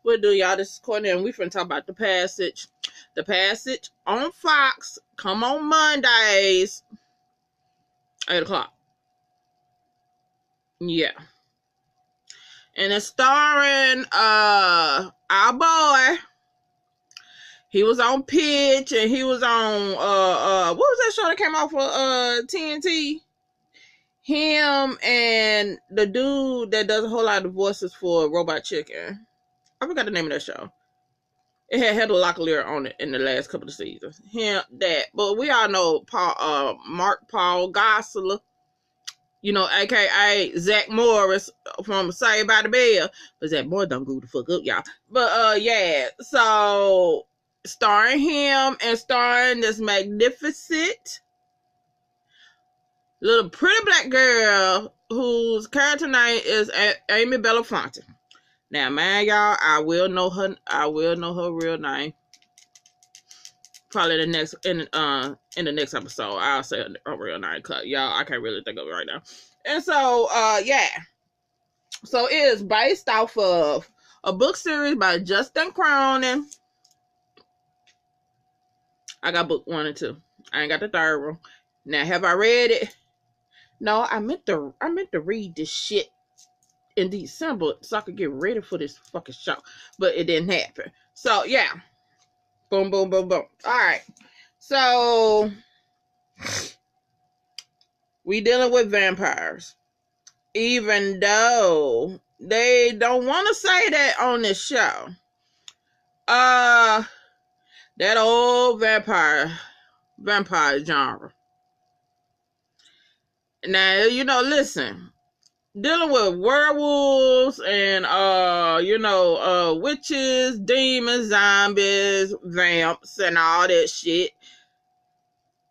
We'll do, y'all. This is Courtney, and we finna talk about The Passage. The Passage on Fox. Come on Mondays, 8 o'clock. Yeah. And it's starring our boy. He was on Pitch, and he was on what was that show that came out for TNT? Him and the dude that does a whole lot of voices for Robot Chicken. I forgot the name of that show. It had Heather Locklear on it in the last couple of seasons. Him, that. But we all know Mark Paul Gosselaar, you know, aka Zach Morris from Saved by the Bell. But Zach Morris don't go the fuck up, y'all. But yeah, so starring him and starring this magnificent little pretty black girl whose character name is Amy Belafonte. Now, man, y'all, I will know her real name. Probably in the next episode, I'll say her real name, cause y'all, I can't really think of it right now. And so, yeah. So it is based off of a book series by Justin Cronin. I got book 1 and 2. I ain't got the third one. Now, have I read it? No, I meant to read this shit in December so I could get ready for this fucking show, but it didn't happen. So yeah, boom, boom, boom, boom. All right, so we dealing with vampires, even though they don't want to say that on this show. That old vampire genre. Now, you know, listen. Dealing with werewolves and witches, demons, zombies, vamps, and all that shit.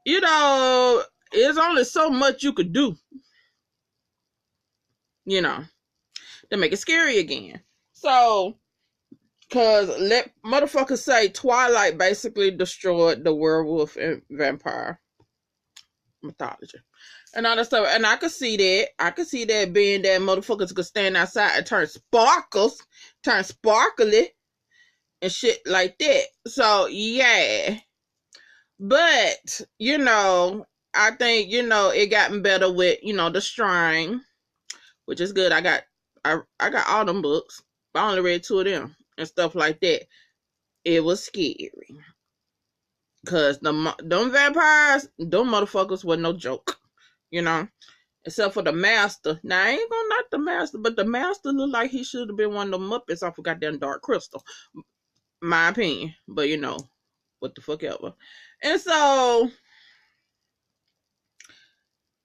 You know, there's only so much you could do, you know, to make it scary again. So, cause let motherfuckers say Twilight basically destroyed the werewolf and vampire mythology. And all that stuff. And I could see that. I could see that being that motherfuckers could stand outside and turn sparkly and shit like that. So, yeah. But, you know, I think, you know, it gotten better with, you know, The Strain, which is good. I got all them books, but I only read 2 of them and stuff like that. It was scary. Because them vampires, them motherfuckers were no joke, you know. Except for the master. Now, I ain't gonna knock the master, but the master looked like he should have been one of them Muppets off of goddamn Dark Crystal. My opinion. But, you know, what the fuck ever. And so,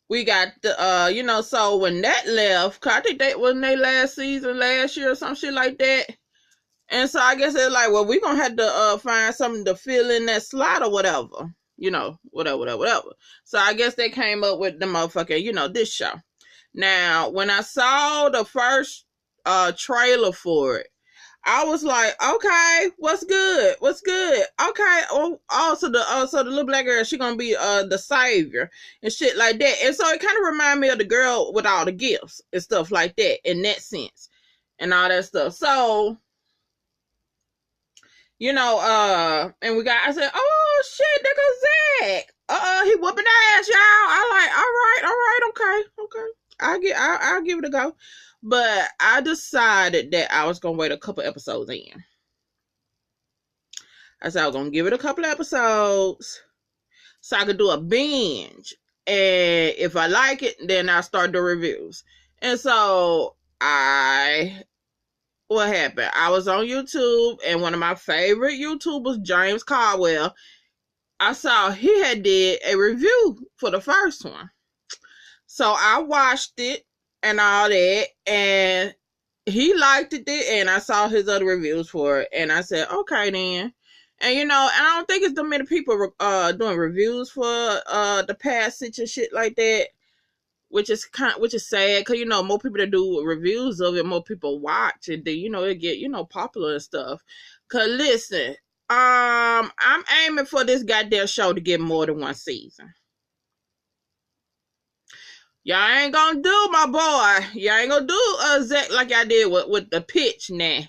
we got the, you know, so when that left, cause I think that wasn't their last season last year or some shit like that. And so, I guess they're like, well, we gonna have to find something to fill in that slot or whatever. You know, whatever. So I guess they came up with the motherfucker, you know, this show. Now, when I saw the first trailer for it, I was like, okay, what's good? Okay, also the little black girl, she gonna be the savior and shit like that. And so it kind of reminded me of the girl with all the gifts and stuff like that in that sense and all that stuff. So, you know, and I said, oh shit, there goes Zach. He whooping ass, y'all. I like, all right, okay. I'll give it a go. But I decided that I was gonna wait a couple episodes in. I said I was gonna give it a couple episodes so I could do a binge. And if I like it, then I'll start the reviews. And so what happened? I was on YouTube, and one of my favorite YouTubers, James Caldwell, I saw he had did a review for the first one. So I watched it and all that, and he liked it, and I saw his other reviews for it, and I said, okay then. And you know, and I don't think it's that many people doing reviews for The Passage and shit like that. Which is sad, because you know, more people that do reviews of it, more people watch it, then you know it get, you know, popular and stuff. Cause listen, I'm aiming for this goddamn show to get more than 1 season. Y'all ain't gonna do my boy. Y'all ain't gonna do Zach like I did with the Pitch now.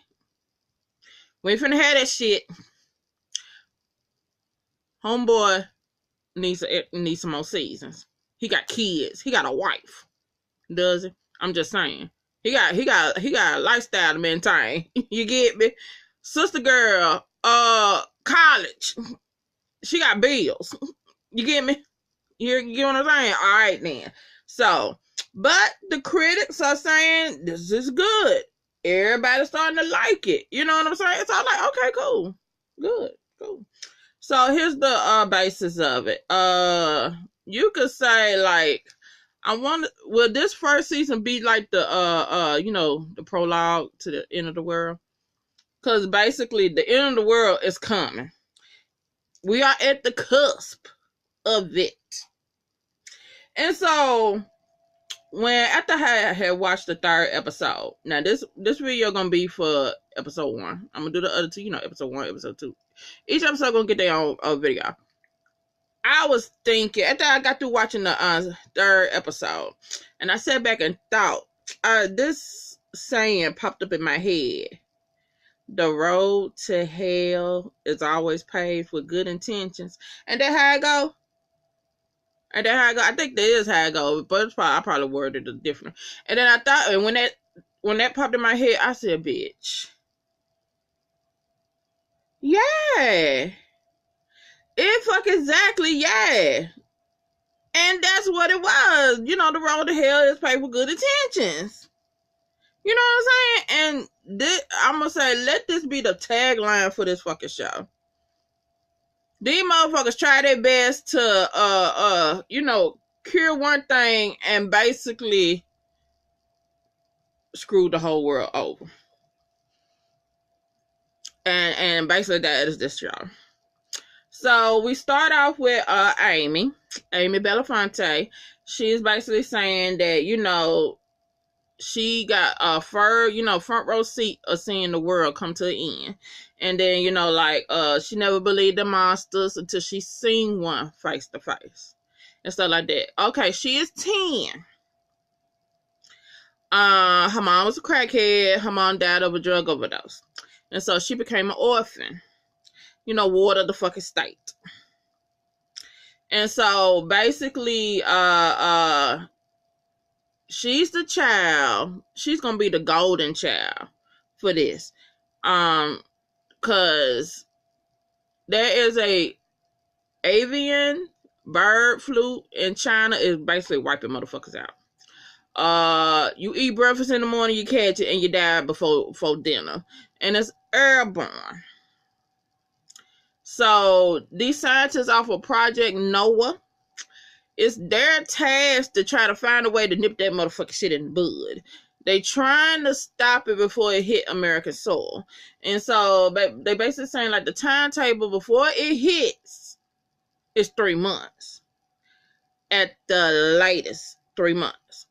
We ain't finna have that shit. Homeboy needs some more seasons. He got kids. He got a wife. Does he? I'm just saying. He got a lifestyle to maintain. You get me? Sister girl, college. She got bills. You get me? You get what I'm saying? All right then. So, but the critics are saying this is good. Everybody's starting to like it. You know what I'm saying? So I'm like, okay, cool. Good. Cool. So here's the basis of it. You could say like, will this first season be like the the prologue to the end of the world? Because basically the end of the world is coming. We are at the cusp of it. And so after I had watched the third episode, now this video gonna be for episode 1. I'm gonna do the other 2, episode 1, episode 2. Each episode gonna get their own video. I was thinking after I got through watching the third episode, and I sat back and thought, this saying popped up in my head: the road to hell is always paved with good intentions. And that's how I go. I think that is how I go, but I probably worded it different. And then I thought, and when that popped in my head, I said, "Bitch, yeah, it fuck exactly, yeah." And that's what it was. The road to hell is paved with good intentions. You know what I'm saying? And I'm gonna say, let this be the tagline for this fucking show. These motherfuckers try their best to cure one thing and basically screw the whole world over. And basically that is this show. So we start off with Amy Belafonte. She's basically saying that she got a front row seat of seeing the world come to an end. And then, she never believed the monsters until she seen one face to face. And stuff like that. Okay, she is 10. Her mom was a crackhead. Her mom died of a drug overdose. And so she became an orphan. Ward of the fucking state. And so basically, she's the child. She's gonna be the golden child for this. Cause there is a avian bird flu in China is basically wiping motherfuckers out. You eat breakfast in the morning, you catch it, and you die before dinner. And it's airborne. So these scientists off of Project Noah, it's their task to try to find a way to nip that motherfucking shit in the bud. They trying to stop it before it hit American soil. And so they basically saying like the timetable before it hits is 3 months. At the latest, 3 months.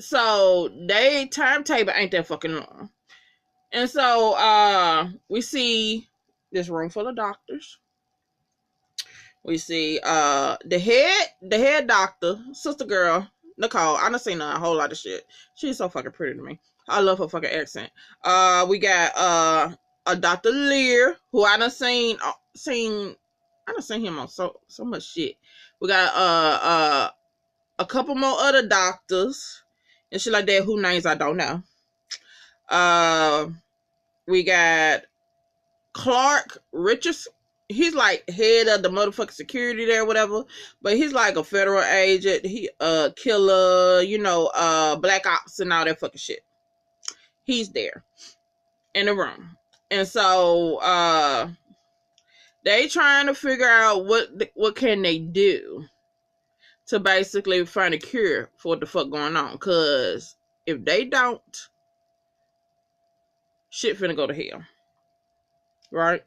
So they timetable ain't that fucking long. And so we see this room full of doctors. We see the head doctor, sister girl, Nicole. I done seen her a whole lot of shit. She's so fucking pretty to me. I love her fucking accent. We got a Dr. Lear, who I done seen him on so much shit. We got a couple more other doctors and shit like that, who names I don't know. We got Clark Richards. He's like head of the motherfucking security there, whatever. But he's like a federal agent. He killer, black ops and all that fucking shit. He's there in the room. And so they trying to figure out what can they do to basically find a cure for what the fuck going on. Cause if they don't, shit finna go to hell. Right?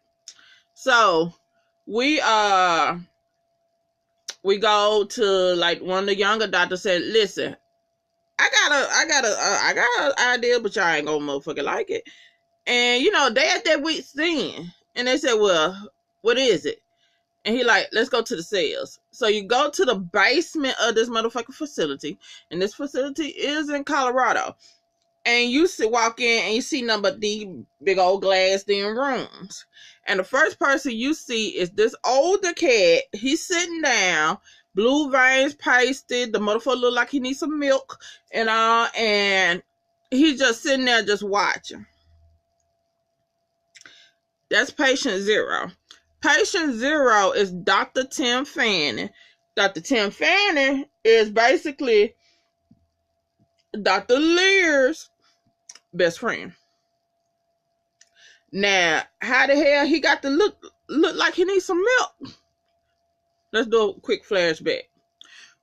So we go to like one of the younger doctors said, listen, I got an idea, but y'all ain't gonna motherfucking like it. And they at that week's end. And they said, well, what is it? And he like, let's go to the cells. So you go to the basement of this motherfucking facility. And this facility is in Colorado. And you walk in and you see nothing but these big old glassed in rooms. And the first person you see is this older cat. He's sitting down, blue veins pasted. The motherfucker look like he needs some milk and he's just sitting there just watching. That's patient 0. Patient 0 is Dr. Tim Fanning. Dr. Tim Fanning is basically Dr. Lear's best friend. Now, how the hell he got to look like he needs some milk? Let's do a quick flashback.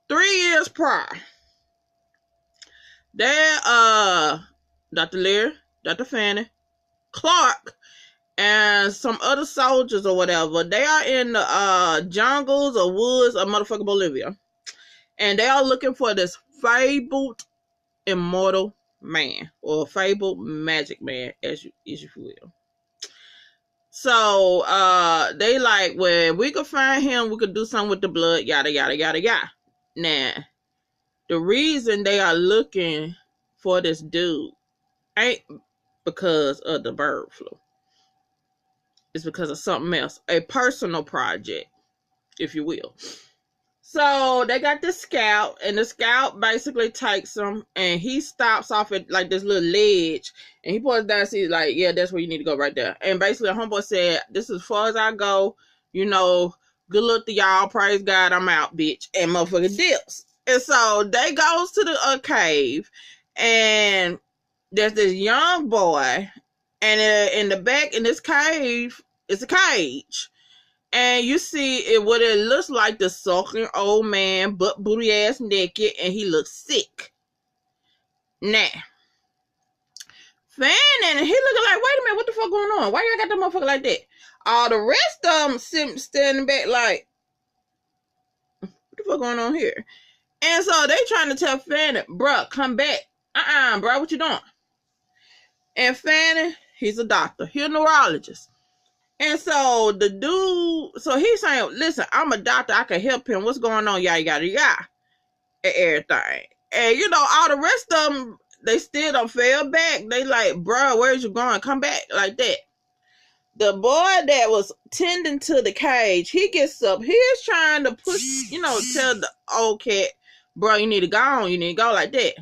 3 years prior, Dr. Lear, Dr. Fanning, Clark, and some other soldiers or whatever, they are in the jungles or woods of motherfucking Bolivia. And they are looking for this fabled immortal man, or fabled magic man, as you will. So they like, well, we could find him, we could do something with the blood, yada yada yada yada. Now, the reason they are looking for this dude ain't because of the bird flu. It's because of something else, a personal project, if you will. So they got this scout, and the scout basically takes him, and he stops off at like this little ledge, and he points down and sees like, yeah, that's where you need to go right there. And basically, homeboy said, this is as far as I go, you know, good luck to y'all, praise God, I'm out, bitch, and motherfucking dips. And so they goes to the cave, and there's this young boy, and in the back in this cave, it's a cage. And you see it, what it looks like, the sulking old man, butt booty ass naked, and he looks sick. Now, Fanning, he looking like, wait a minute, what the fuck going on? Why y'all got that motherfucker like that? All the rest of them standing back like, what the fuck going on here? And so they trying to tell Fanning, bruh, come back. Bruh, what you doing? And Fanning, he's a doctor. He's a neurologist. And so the dude, so he's saying, listen, I'm a doctor, I can help him. What's going on? Yada, yada, yada. And everything. And, you know, all the rest of them, they still don't fell back. They like, bro, where's you going? Come back like that. The boy that was tending to the cage, he gets up. He's trying to push, you know, tell the old cat, bro, you need to go on. You need to go like that.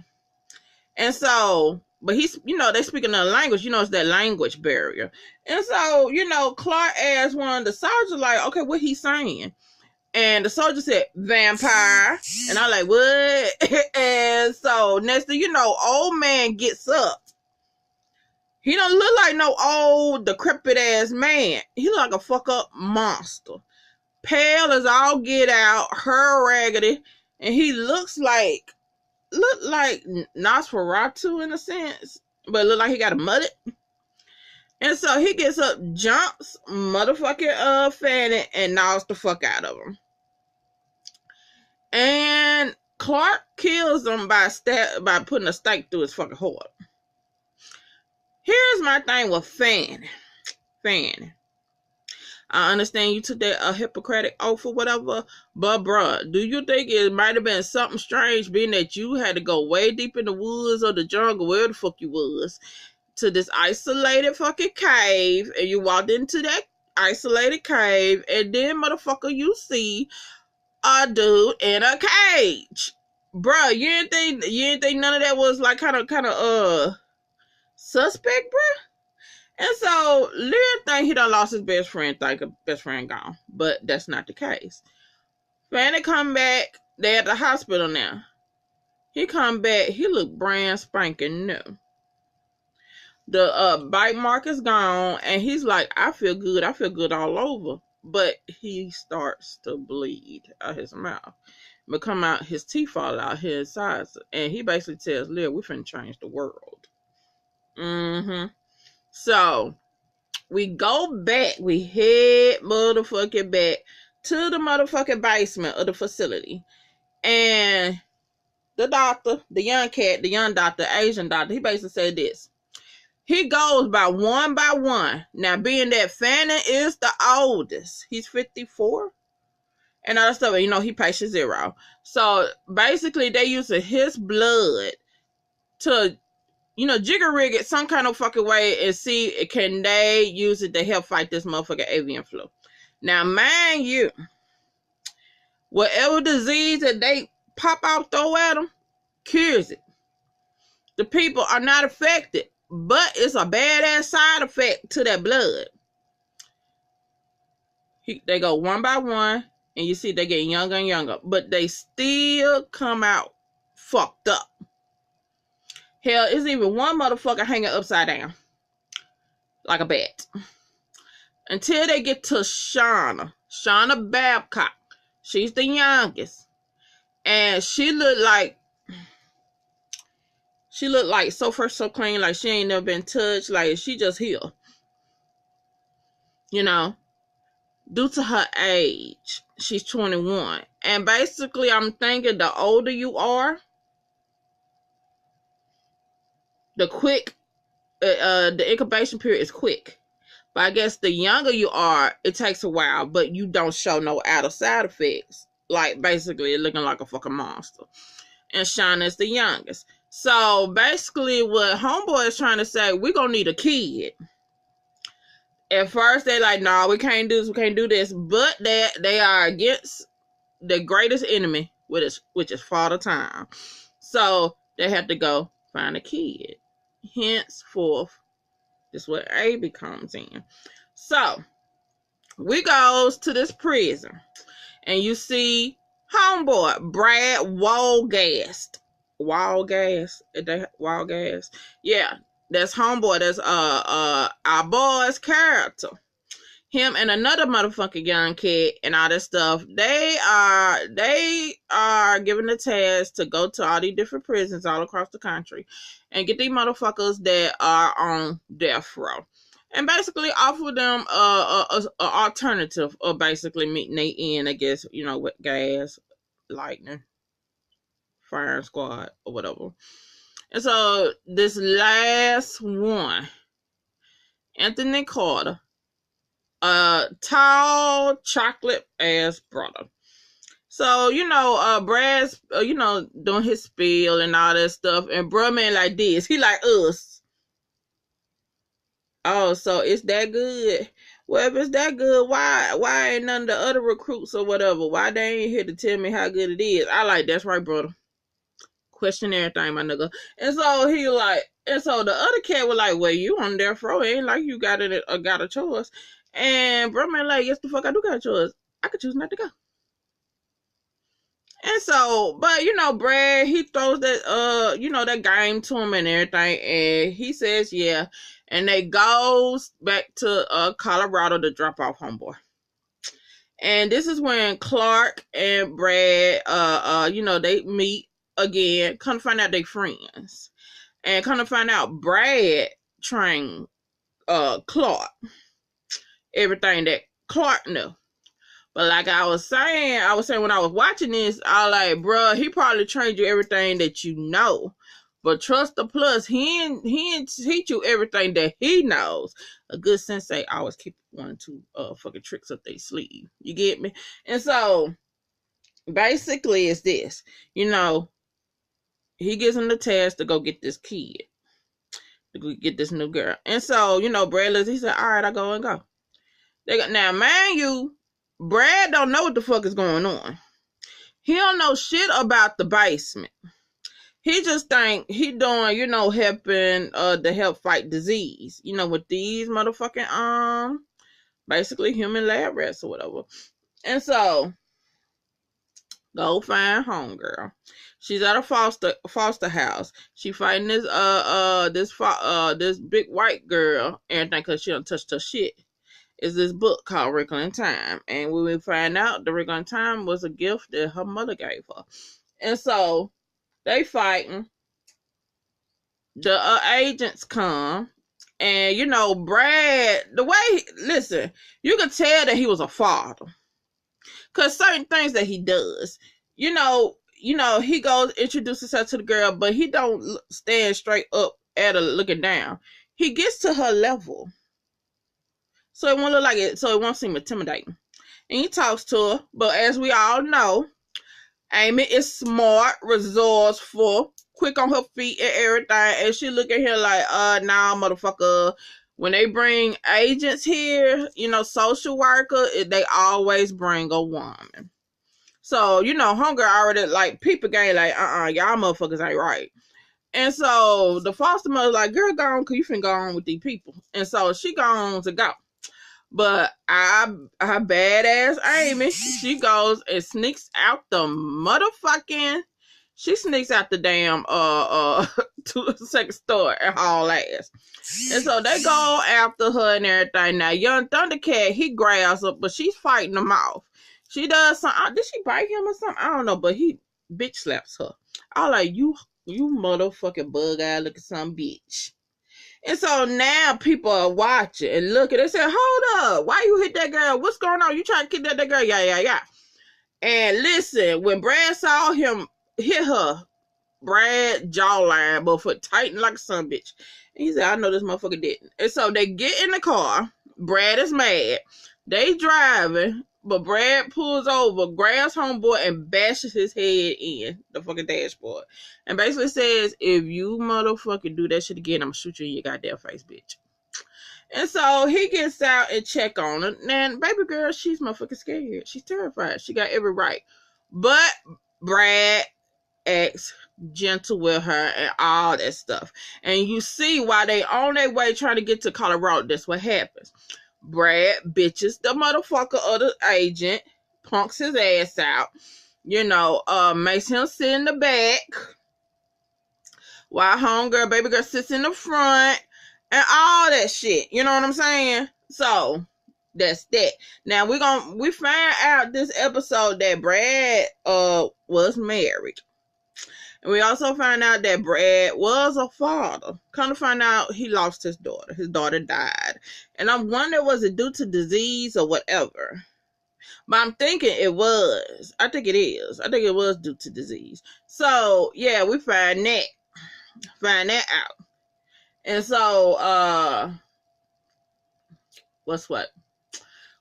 And so, but he's, you know, they speak another language. You know, it's that language barrier. And so, you know, Clark asked one of the soldiers, like, okay, what he saying? And the soldier said, vampire. And I'm like, what? And so, next thing you know, old man gets up. He don't look like no old, decrepit ass man. He look like a fuck up monster. Pale as all get out, hair raggedy. And he look like Nosferatu in a sense, but look like he got a mullet. And so he gets up, jumps motherfucking Fanning, and knocks the fuck out of him. And Clark kills him by putting a stake through his fucking heart. Here's my thing with Fanning. I understand you took that Hippocratic oath or whatever, but bruh, do you think it might have been something strange being that you had to go way deep in the woods or the jungle, where the fuck you was, to this isolated fucking cave, and you walked into that isolated cave, and then motherfucker, you see a dude in a cage. Bruh, you didn't think none of that was like kind of suspect, bruh? And so, Lear think he done lost his best friend, think a best friend gone. But that's not the case. Fanny come back, they at the hospital now. He come back, he look brand spanking new. The bite mark is gone, and he's like, I feel good all over. But he starts to bleed out his mouth. But come out, his teeth fall out his sides. And he basically tells Lear, we finna change the world. So, we go back, we head motherfucking back to the motherfucking basement of the facility. And the doctor, the young doctor, Asian doctor, he basically said this. He goes by one. Now, being that Fanning is the oldest, he's 54. And other stuff, you know, he patient 0. So, basically, they using his blood to jigger rig it some kind of fucking way and see can they use it to help fight this motherfucking avian flu. Now, mind you, whatever disease that they pop out, throw at them, cures it. The people are not affected, but it's a badass side effect to that blood. They go one by one, and you see they get younger and younger, but they still come out fucked up. Hell, it's even one motherfucker hanging upside down like a bat. Until they get to Shauna Babcock. She's the youngest. And she looked like so fresh, so clean, like she ain't never been touched, like she just healed. Due to her age, she's 21. And basically, I'm thinking the older you are, the incubation period is quick. But I guess the younger you are, it takes a while, but you don't show no outer side effects. Like, basically, looking like a fucking monster. And Shauna is the youngest. So, basically, what Homeboy is trying to say, we're going to need a kid. At first, they're like, no, we can't do this. But they are against the greatest enemy, which is Father Time. So, they have to go find a kid. Henceforth, this is where Abby comes in. So, we goes to this prison. And you see Homeboy, Brad Wallgast. Wallgast? Yeah, that's Homeboy. That's our boy's character. Him and another motherfucking young kid and all that stuff. They are given the task to go to all these different prisons all across the country and get these motherfuckers that are on death row. And basically offer them a alternative of basically meeting their end, I guess, with gas, lightning, fire squad, or whatever. And so this last one, Anthony Carter, a tall chocolate ass brother. So, Brad's, doing his spiel and all that stuff. And bro man like this, he like us. Oh, so it's that good. Well, if it's that good, why ain't none of the other recruits or whatever? Why they ain't here to tell me how good it is? I like, that's right, brother. Question everything, my nigga. And so the other cat was like, well, you on death row. It ain't like you got a choice. And bro man like, yes, the fuck I do got a choice. I could choose not to go. And so, but Brad, he throws that that game to him and everything, and he says yeah, and they goes back to Colorado to drop off Homeboy. And this is when Clark and Brad they meet again, come to find out they friends. And come to find out Brad trained Clark everything that Clark knew. But like I was saying when I was watching this, I like, bruh, he probably trained you everything that you know. But trust the plus, he didn't teach you everything that he knows. A good sensei always keep one or two fucking tricks up their sleeve. You get me? And so basically it's this. He gives him the task to go get this kid. To go get this new girl. And so, Brad, he said, all right, I go and go. Now, mind you, Brad don't know what the fuck is going on. He don't know shit about the basement. He just think he doing, helping to help fight disease. With these motherfucking basically human lab rats or whatever. And so go find homegirl. She's at a foster house. She fighting this big white girl and think cause she don't touch her shit. Is this book called Wrinkle in Time. And when we find out the Wrinkle in Time was a gift that her mother gave her. And so they fighting. The agents come. And, Brad, the way, listen, you could tell that he was a father. Because certain things that he does, he goes, introduces her to the girl, but he don't stand straight up at her looking down. He gets to her level. So it won't look like it, so it won't seem intimidating. And he talks to her, but as we all know, Amy is smart, resourceful, quick on her feet and everything. And she look at him like, nah, motherfucker. When they bring agents here, you know, social worker, they always bring a woman. So, you know, hunger already, like, people game, like, y'all motherfuckers ain't right. And so the foster mother like, girl, go on, cause you finna go on with these people. And so she gone to go. But her badass Amy, she goes and sneaks out the motherfucking, she sneaks out the damn to the second store and haul ass. And so they go after her and everything. Now young Thundercat, he grabs her, but she's fighting him off. She does something. Did she bite him or something? I don't know, but he bitch slaps her. I like, you motherfucking bug-eyed looking some bitch. And so now people are watching and looking. They say, hold up, why you hit that girl? What's going on? You trying to kidnap that girl? Yeah. And listen, when Brad saw him hit her, Brad jawline, but for tighten like a son bitch. And he said, I know this motherfucker didn't. And so they get in the car. Brad is mad. They driving, but Brad pulls over, grabs homeboy, and bashes his head in the fucking dashboard. And basically says, if you motherfucking do that shit again, I'm gonna shoot you in your goddamn face, bitch. And so he gets out and check on her. And baby girl, she's motherfucking scared. She's terrified. She got every right. But Brad acts gentle with her and all that stuff. And you see why they on their way trying to get to Colorado. That's what happens. Brad bitches the motherfucker of the agent, punks his ass out, you know, makes him sit in the back while homegirl, baby girl sits in the front and all that shit. You know what I'm saying? So that's that. Now we find out this episode that Brad was married. And we also find out that Brad was a father. Come to find out he lost his daughter. His daughter died. And I'm wondering, was it due to disease or whatever? But I'm thinking it was. I think it is. I think it was due to disease. So, yeah, we find that out. And so, what?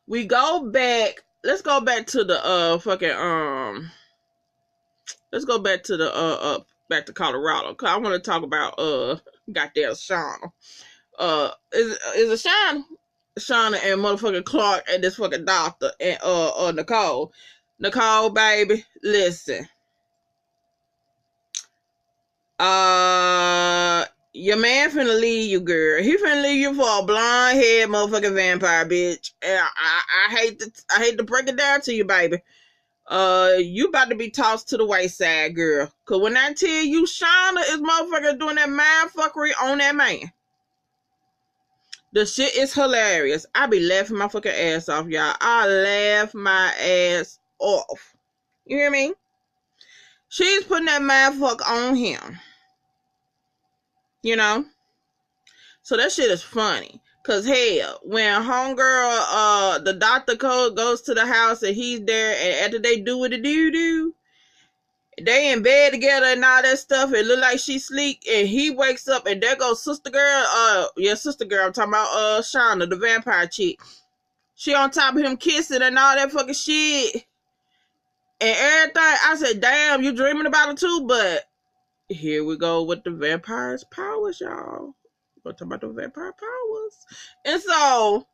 We go back. Let's go back to the, let's go back to the back to Colorado, cause I want to talk about goddamn Shauna. Is it Shauna and motherfucking Clark and this fucking doctor and Nicole. Nicole, baby, listen. Your man finna leave you, girl. He finna leave you for a blonde head motherfucking vampire, bitch. And I hate to break it down to you, baby. You about to be tossed to the wayside, girl. Cause when I tell you Shauna is motherfucker doing that mind fuckery on that man, the shit is hilarious. I be laughing my fucking ass off, y'all. I laugh my ass off. You hear me? She's putting that mind fuck on him. You know? So that shit is funny. Cause hell, when homegirl, the doctor goes to the house and he's there, and after they do what they do, they in bed together and all that stuff. It look like she sleep, and he wakes up, and there goes sister girl. Sister girl. I'm talking about Shauna, the vampire chick. She on top of him kissing and all that fucking shit and everything. I said, damn, you dreaming about it too? But here we go with the vampire's powers, y'all. We're talking about the vampire powers. And so,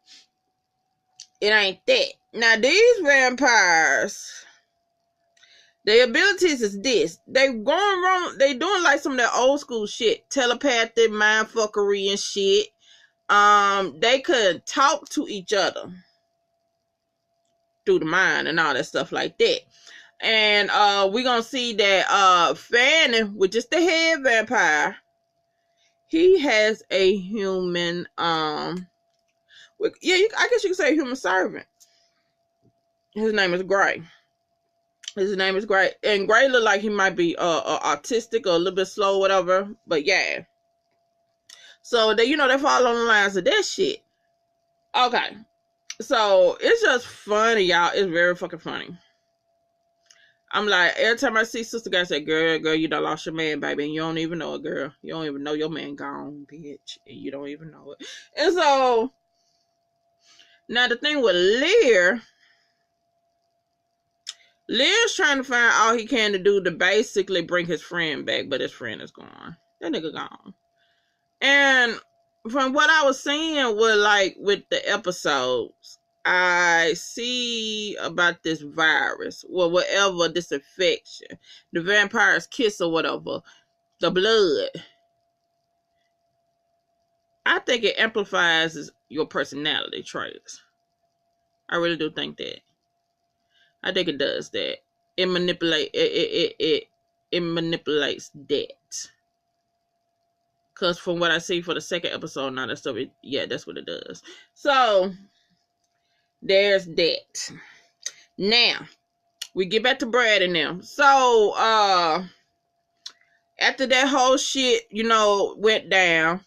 it ain't that. Now, these vampires, their abilities is this. They going wrong. They doing like some of that old school shit. Telepathic, mindfuckery and shit. They could talk to each other through the mind and all that stuff like that. And we're going to see that Fanning, which is the head vampire, he has a human, I guess you could say human servant. His name is Gray. And Gray look like he might be autistic or a little bit slow, whatever. But yeah. So they, they fall on the lines of that shit. Okay. So it's just funny, y'all. It's very fucking funny. I'm like, every time I see sister guy say, girl, you done lost your man, baby, and you don't even know it, girl. You don't even know your man gone, bitch. And you don't even know it. And so, now the thing with Lear, Liv's trying to find all he can to do to basically bring his friend back, but his friend is gone. That nigga gone. And from what I was seeing with the episodes, I see about this virus, or whatever, this infection, the vampire's kiss or whatever, the blood. I think it amplifies your personality traits. I really do think that. I think it does that. It manipulates that. Cause from what I see for the second episode, now that stuff, that's what it does. So there's that. Now we get back to Brad and them. So after that whole shit, went down,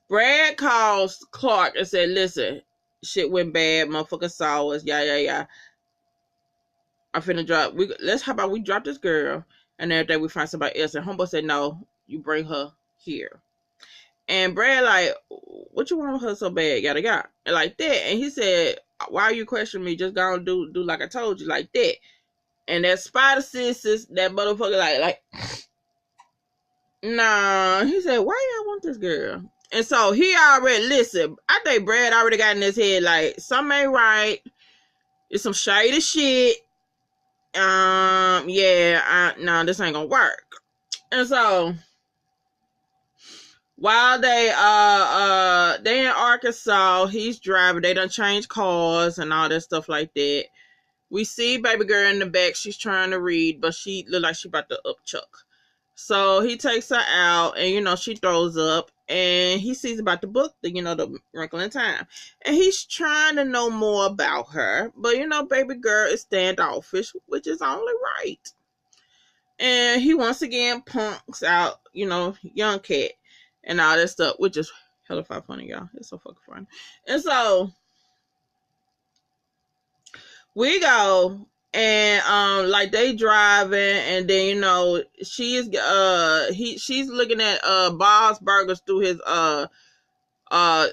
Brad calls Clark and said, "Listen, shit went bad. Motherfucker saw us. Yeah. I'm finna drop. How about we drop this girl, and every day we find somebody else." And homeboy said, "No, you bring her here." And Brad like, "What you want with her so bad?" Yada yada, and like that. And he said, "Why are you questioning me? Just go and do like I told you, like that." And that Spider Sisters, that motherfucker like, nah. He said, "Why y'all want this girl?" And so he already, listen, I think Brad already got in his head like, something ain't right. It's some shady shit. No, this ain't gonna work. And so while they in Arkansas, he's driving. They done changed cars and all that stuff like that. We see baby girl in the back. She's trying to read, but she look like she about to upchuck. So he takes her out, and she throws up, and he sees about the book, the Wrinkle in Time, and he's trying to know more about her, but baby girl is standoffish, which is only right. And he once again punks out, young cat and all that stuff, which is hella funny, y'all. It's so fucking funny. And so we go, and like they driving, and then she's looking at Bob's Burgers through his iPad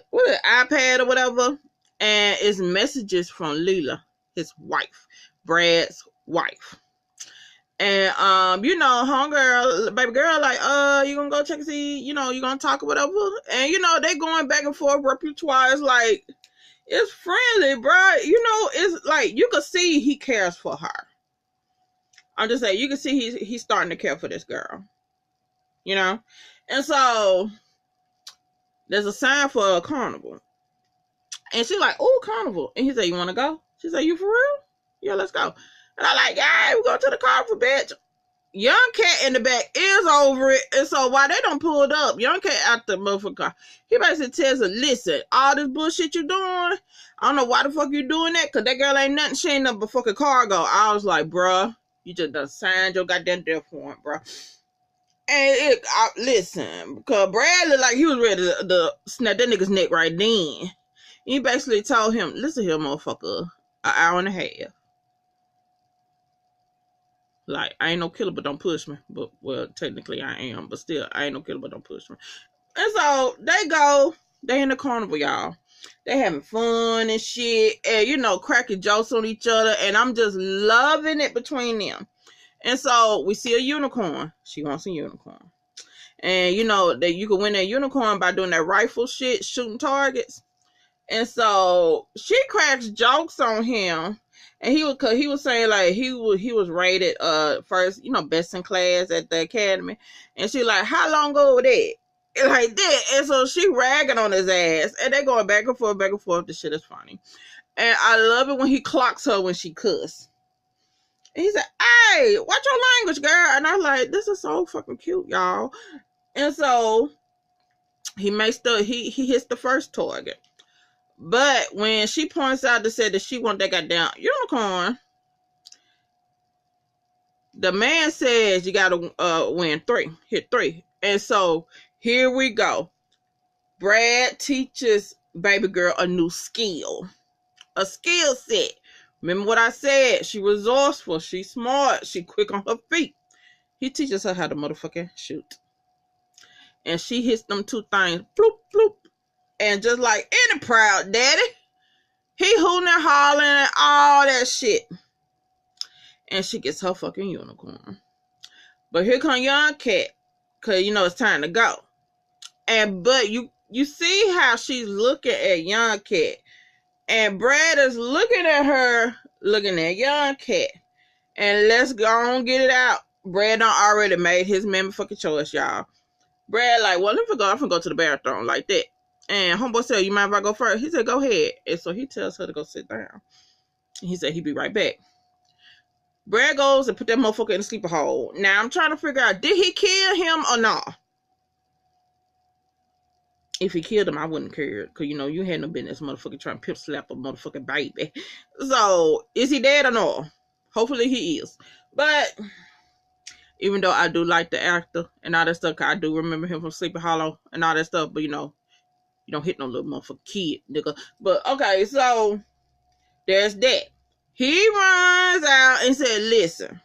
or whatever, and it's messages from Leela, his wife, Brad's wife. And homegirl, baby girl, like, you gonna go check and see, you gonna talk or whatever. And they going back and forth repertoire. It's like, it's friendly, bro. It's like you can see he cares for her. I'm just saying, you can see he's starting to care for this girl. And so there's a sign for a carnival. And she's like, "Oh, carnival." And he said, "You wanna go?" She said, "You for real?" "Yeah, let's go." And I'm like, "Yeah, we go to the carnival, bitch." Young cat in the back is over it. And so while they don't pull it up, young cat out the motherfucker car, he basically tells her, "Listen, all this bullshit you doing, I don't know why the fuck you doing that, because that girl ain't nothing. She ain't nothing but fucking cargo." I was like, "Bruh, you just done signed your goddamn death warrant, bruh." And listen, because Brad looked like he was ready to snap that nigga's neck right then. He basically told him, "Listen here, motherfucker, an hour and a half. Like, I ain't no killer, but don't push me." But, well, technically I am, but still, I ain't no killer, but don't push me. And so they in the carnival, y'all. They having fun and shit, and cracking jokes on each other, and I'm just loving it between them. And so we see a unicorn. She wants a unicorn. And that you can win that unicorn by doing that rifle shit, shooting targets. And so she cracks jokes on him. And he was saying like he was rated first, best in class at the academy. And she like, "How long ago was that?" And like that. And so she ragging on his ass. And they going back and forth, back and forth. The shit is funny. And I love it when he clocks her when she cuss. And he said, "Hey, watch your language, girl." And I'm like, this is so fucking cute, y'all. And so he hits the first target. But when she points out to say that she want that goddamn unicorn, the man says you gotta hit 3. And so here we go. Brad teaches baby girl a new skill. A skill set. Remember what I said? She resourceful, she smart, she quick on her feet. He teaches her how to motherfucking shoot. And she hits them 2 things. Bloop, bloop. And just like any proud daddy, he hooting and hollering and all that shit. and she gets her fucking unicorn. But here come young cat, cause you know it's time to go. But you see how she's looking at young cat, and Brad is looking at her, looking at young cat. And let's go on get it out. Brad done already made his motherfucking choice, y'all. Brad like, well, let me go. I'm gonna go to the bathroom like that. And homeboy said, you mind if I go first? He said, go ahead. And so he tells her to go sit down. He said he'd be right back. Brad goes and put that motherfucker in the sleeper hole. Now I'm trying to figure out, did he kill him or not? If he killed him, I wouldn't care. Because, you know, you had no business motherfucker trying to pimp slap a motherfucking baby. So, is he dead or not? Hopefully he is. But, even though I do like the actor and all that stuff, cause I do remember him from Sleepy Hollow and all that stuff. But, you know, you don't hit no little motherfucking kid, nigga. But, okay, so, there's that. He runs out and said, listen,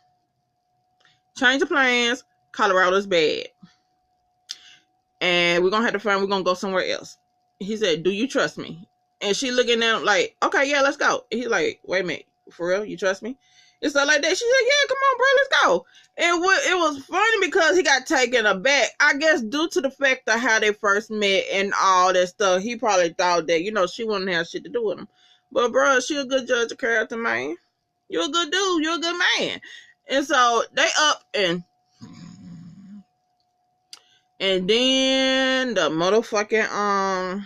change the plans. Colorado's bad. And we're going to go somewhere else. He said, do you trust me? And she looking at him like, okay, yeah, let's go. And he's like, wait a minute, for real? You trust me? And stuff like that. She said, yeah, come on, bro, let's go. And it was funny because he got taken aback. I guess due to the fact of how they first met and all that stuff, he probably thought that, you know, she wouldn't have shit to do with him. But, bro, she a good judge of character, man. You're a good dude. You're a good man. And so they up and then the motherfucking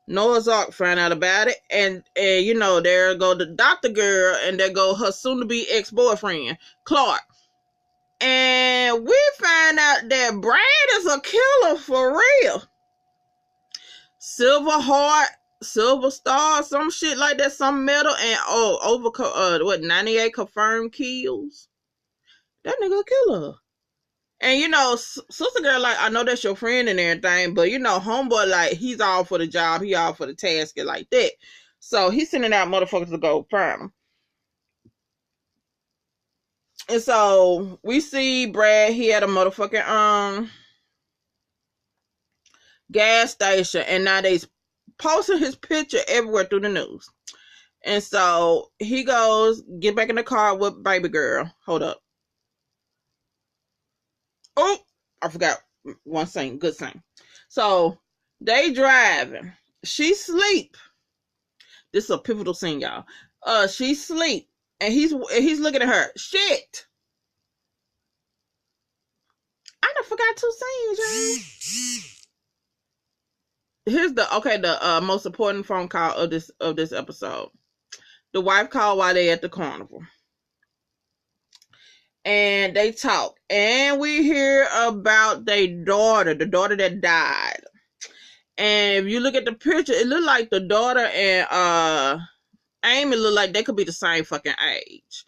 Noah's Ark found out about it, and you know, there go the doctor girl, and there go her soon-to-be ex-boyfriend, Clark. And we find out that Brad is a killer for real. Silver Heart, Silver Star, some shit like that, some medal, and 98 confirmed kills. That nigga a killer. And, you know, sister girl, like, I know that's your friend and everything, but, you know, homeboy, like, he's all for the job. He all for the task and like that. So, he's sending out motherfuckers to go find him. And so, we see Brad, he had a motherfucking, gas station. And now they posting his picture everywhere through the news. And so, he goes, get back in the car with baby girl. Hold up. Oh, I forgot one thing, good thing. So they driving. She sleep. This is a pivotal scene, y'all. She sleep, and he's looking at her. Shit. I done forgot two scenes, y'all. Here's the most important phone call of this episode. The wife called while they at the carnival. And they talk. And we hear about their daughter, the daughter that died. And if you look at the picture, it looked like the daughter and Amy look like they could be the same fucking age.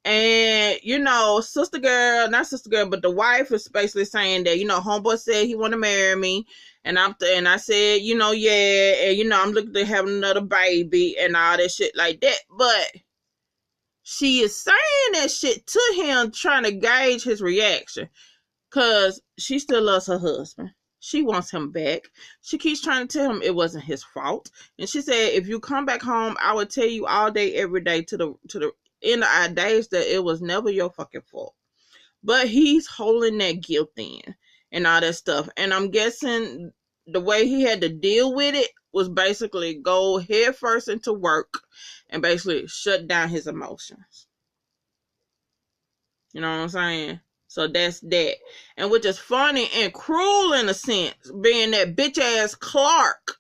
And, you know, not sister girl, but the wife is basically saying that, you know, homeboy said he want to marry me. And I said, you know, yeah. And, you know, I'm looking to have another baby and all that shit like that. But she is saying that shit to him, trying to gauge his reaction. Because she still loves her husband. She wants him back. She keeps trying to tell him it wasn't his fault. And she said, if you come back home, I would tell you all day, every day, to the end of our days, that it was never your fucking fault. But he's holding that guilt in and all that stuff. And I'm guessing the way he had to deal with it was basically go head first into work and basically shut down his emotions. You know what I'm saying? So that's that. And which is funny and cruel in a sense, being that bitch ass Clark.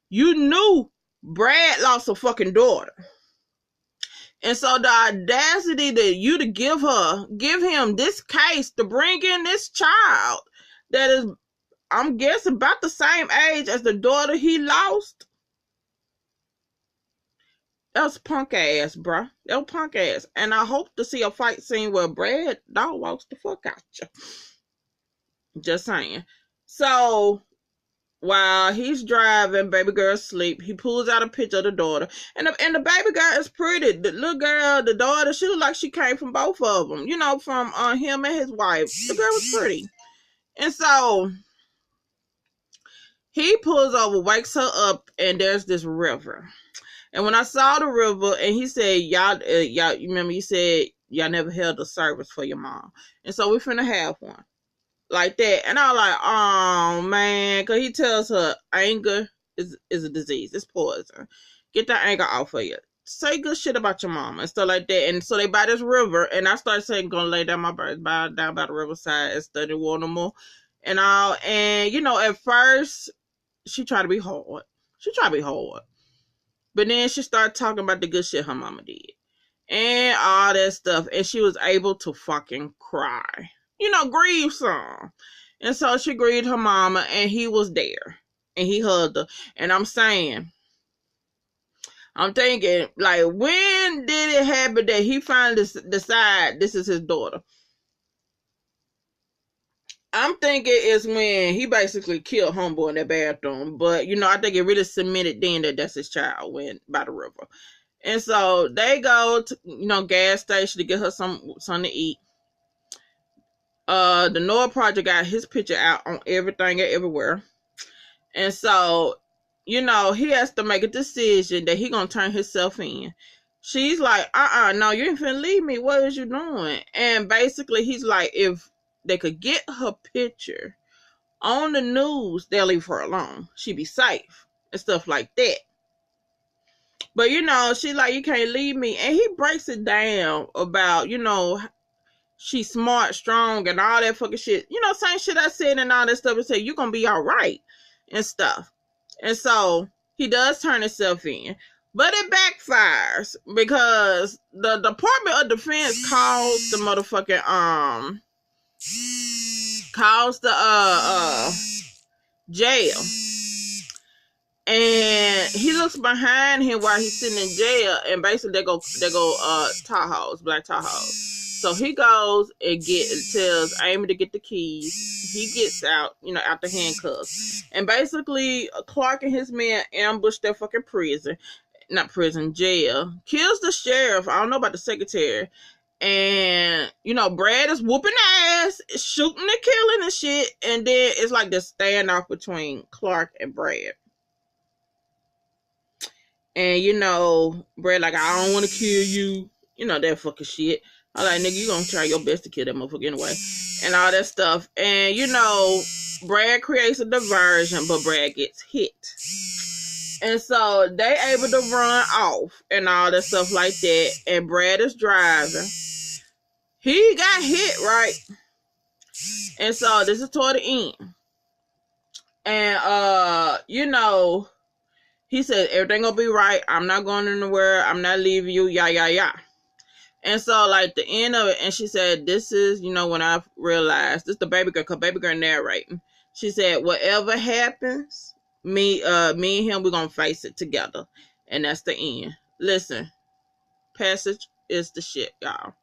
You knew Brad lost a fucking daughter. And so the audacity that you to give him this case to bring in this child that is, I'm guessing, about the same age as the daughter he lost. That was punk ass, bruh. That was punk ass. And I hope to see a fight scene where Brad dog walks the fuck out you. Just saying. So, while he's driving, baby girl sleep, he pulls out a picture of the daughter. And the baby girl is pretty. The little girl, the daughter, she looked like she came from both of them. You know, from him and his wife. The girl was pretty. And so, he pulls over, wakes her up, and there's this river. And when I saw the river, and he said, y'all, you remember you said y'all never held a service for your mom. And so we finna have one. Like that. And I was like, oh, man. Because he tells her anger is a disease. It's poison. Get that anger off of you. Say good shit about your mama and stuff like that. And so they by this river. And I started saying, gonna lay down my bird down by the riverside and study war no more. And all. And, you know, at first, she tried to be hard. But then she started talking about the good shit her mama did. And all that stuff. And she was able to fucking cry. You know, grieve some. And so she grieved her mama, and he was there. And he hugged her. And I'm thinking, like, when did it happen that he finally decide this is his daughter? I'm thinking it's when he basically killed homeboy in that bathroom. But, you know, I think it really cemented then that that's his child went by the river. And so they go to, you know, gas station to get her something to eat. The Noah Project got his picture out on everything and everywhere. And so, you know, he has to make a decision that he gonna turn himself in. She's like, no, you ain't finna leave me. What is you doing? And basically, he's like, if they could get her picture on the news, they'll leave her alone. She be safe and stuff like that. But, you know, she's like, you can't leave me. And he breaks it down about, you know, she's smart, strong, and all that fucking shit. You know, same shit I said and all that stuff. And say, you're gonna be all right and stuff. And so he does turn himself in. But it backfires because the Department of Defense calls the motherfucking calls the jail. And he looks behind him while he's sitting in jail, and basically they go Tahoes, black Tahoes. So he goes and tells Amy to get the keys. He gets out, you know, out the handcuffs. And basically Clark and his men ambush their fucking jail. Kills the sheriff. I don't know about the secretary. And, you know, Brad is whooping ass, shooting and killing and shit. And then it's like this standoff between Clark and Brad. And, you know, Brad like, I don't want to kill you. You know, that fucking shit. I like, nigga, you gonna try your best to kill that motherfucker anyway. And all that stuff. And, you know, Brad creates a diversion, but Brad gets hit. And so they able to run off and all that stuff like that. And Brad is driving. He got hit, right? And so this is toward the end. And, you know, he said, everything gonna be right. I'm not going anywhere. I'm not leaving you. Yeah. And so, like, the end of it, and she said, this is, you know, when I realized, this is the baby girl, because baby girl narrating. She said, whatever happens, me and him, we're going to face it together. And that's the end. Listen, Passage is the shit, y'all.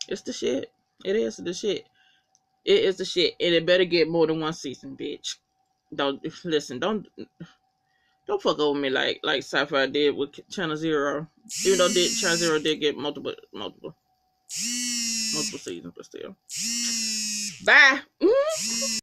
It's the shit. It is the shit. It is the shit. And it better get more than one season, bitch. Don't fuck over me like Sci-Fi did with Channel Zero. Even though Channel Zero did get multiple seasons, but still. Bye.